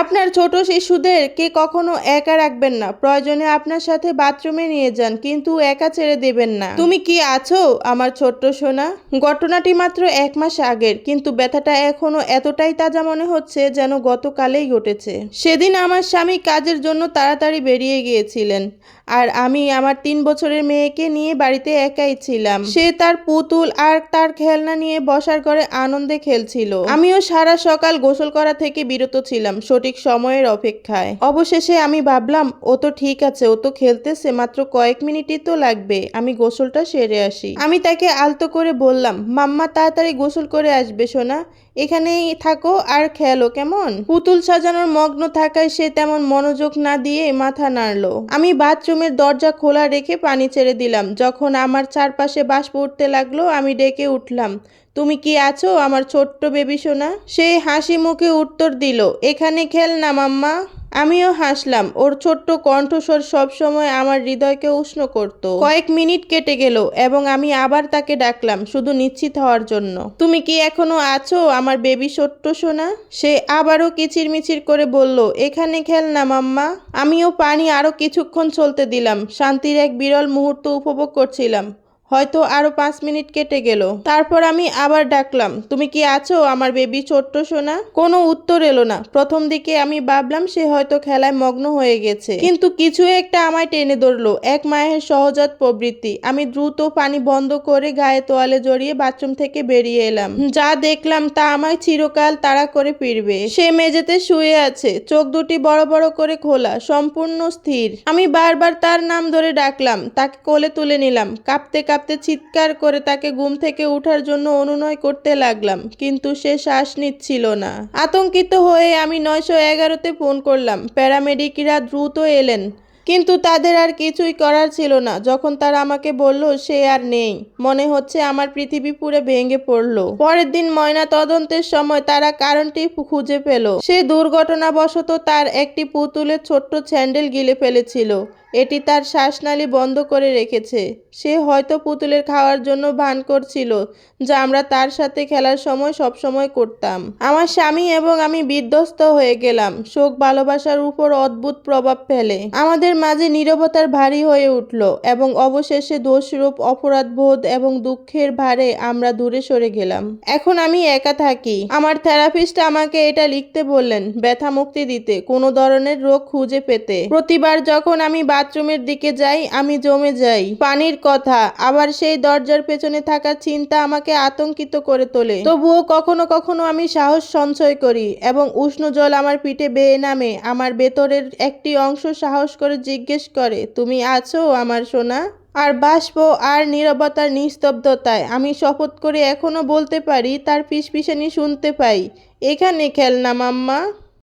আপনার ছোট শিশুদেরকে কখনো একা রাখবেন না। প্রয়োজনে আপনার সাথে বাথরুমে নিয়ে যান, কিন্তু একা ছেড়ে দেবেন না। তুমি কি আছো আমার ছোট্ট সোনা? ঘটনাটি মাত্র 1 মাস আগের, কিন্তু ব্যথাটা এখনো এতটাই তাজা মনে হচ্ছে যেন গতকালেই ঘটেছে। সেদিন আমার স্বামী কাজের জন্য তাড়াতাড়ি বেরিয়ে গিয়েছিলেন, আর আমি আমার 3 বছরের মেয়েকে নিয়ে বাড়িতে একাই ছিলাম। সে তার পুতুল আর তার খেলনা নিয়ে বসার ঘরে আনন্দে খেলছিল। আমিও সারা সকাল গোসল করা থেকে বিরত ছিলাম, সঠিক সময়ের অপেক্ষায়। অবশেষে আমি ভাবলাম, ও তো ঠিক আছে, ও তো খেলতেছে, মাত্র কয়েক মিনিটই তো লাগবে, আমি গোসলটা সেরে আসি। আমি তাকে আলতো করে বললাম, মাম্মা তাড়াতাড়ি গোসল করে আসবে সোনা, এখানেই থাকো আর খেলো কেমন? পুতুল সাজানোর মগ্ন থাকায় সে তেমন মনোযোগ না দিয়ে মাথা নাড়লো। আমি বাথরুমের দরজা খোলা রেখে পানি ছেড়ে দিলাম। যখন আমার চারপাশে বাষ্প উঠতে লাগলো, আমি ডেকে উঠলাম, তুমি কি আছো আমার ছোট্ট বেবি সোনা? সে হাসি মুখে উত্তর দিল, এখানে খেল না মাম্মা। আমিও হাসলাম। ওর ছোট্ট কণ্ঠস্বর সবসময় আমার হৃদয়কে উষ্ণ করত। কয়েক মিনিট কেটে গেল এবং আমি আবার তাকে ডাকলাম, শুধু নিশ্চিত হওয়ার জন্য, তুমি কি এখনো আছো আমার বেবি ছোট্ট সোনা? সে আবারও কিচিরমিচির করে বলল, এখানে খেল না মাম্মা। আমিও পানি আরো কিছুক্ষণ চলতে দিলাম। শান্তির এক বিরল মুহূর্ত উপভোগ করছিলাম। হয়তো আরো 5 মিনিট কেটে গেল। তারপর আমি আবার ডাকলাম, তুমি কি আছো আমার বেবি ছোট্ট সোনা? কোনো উত্তর এলো না। প্রথম দিকে আমি ভাবলাম সে হয়তো খেলায় মগ্ন হয়ে গেছে, কিন্তু কিছু একটা আমায় টেনে ধরলো, এক মায়ের সহজাত প্রবৃত্তি। আমি দ্রুত পানি বন্ধ করে গায়ে তোয়ালে জড়িয়ে বাথরুম থেকে বেরিয়ে এলাম। যা দেখলাম তা আমায় চিরকাল তাড়া করে ফিরবে। সে মেঝেতে শুয়ে আছে, চোখ দুটি বড় বড় করে খোলা, সম্পূর্ণ স্থির। আমি বারবার তার নাম ধরে ডাকলাম, তাকে কোলে তুলে নিলাম, কাঁপতে কাঁপতে চিৎকার করে তাকে ঘুম থেকে ওঠার জন্য অনুনয় করতে লাগলাম, কিন্তু সে শ্বাস নিচ্ছিল না। আতঙ্কিত হয়ে আমি 911-তে ফোন করলাম। প্যারামেডিকরা দ্রুত এলেন, কিন্তু তাদের আর কিছুই করার ছিল না। যখন তারা আমাকে বলল সে আর নেই, মনে হচ্ছে আমার পৃথিবী পুরো ভেঙে পড়ল। পরের দিন ময়না তদন্তের সময় তারা কারণটি খুঁজে পেল। সে দুর্ঘটনাবশত তার একটি পুতুলের ছোট্ট স্যান্ডেল গিলে ফেলেছিল। এটি তার শ্বাসনালী বন্ধ করে রেখেছে। সে হয়তো পুতুলের খাওয়ার জন্য ভান করছিল, যা আমরা তার সাথে খেলার সময় সবসময় করতাম। আমার স্বামী এবং আমি বিধ্বস্ত হয়ে গেলাম। শোক ভালোবাসার উপর অদ্ভুত প্রভাব ফেলে। আমাদের মাঝে নীরবতার ভারী হয়ে উঠল এবং অবশেষে দোষরূপ অপরাধবোধ এবং দুঃখের ভারে আমরা দূরে সরে গেলাম। এখন আমি একা থাকি। আমার থেরাপিস্ট আমাকে এটা লিখতে বললেন, ব্যথা মুক্তি দিতে, কোনো ধরনের রোগ খুঁজে পেতে। প্রতিবার যখন আমি বাথরুমের দিকে যাই, আমি জমে যাই। পানির কথা, আবার সেই দরজার পেছনে থাকা চিন্তা আমাকে আতঙ্কিত করে তোলে। তবুও কখনো কখনো আমি সাহস সঞ্চয় করি এবং উষ্ণ জল আমার পিঠে বেয়ে নামে। আমার ভেতরের একটি অংশ সাহস করে জিজ্ঞেস করে, তুমি আছো আমার সোনা? আর বাষ্প আর নীরবতার নিস্তব্ধতায় আমি শপথ করে এখনো বলতে পারি, তার ফিসফিসানি শুনতে পাই, এখানে খেল না মাম্মা।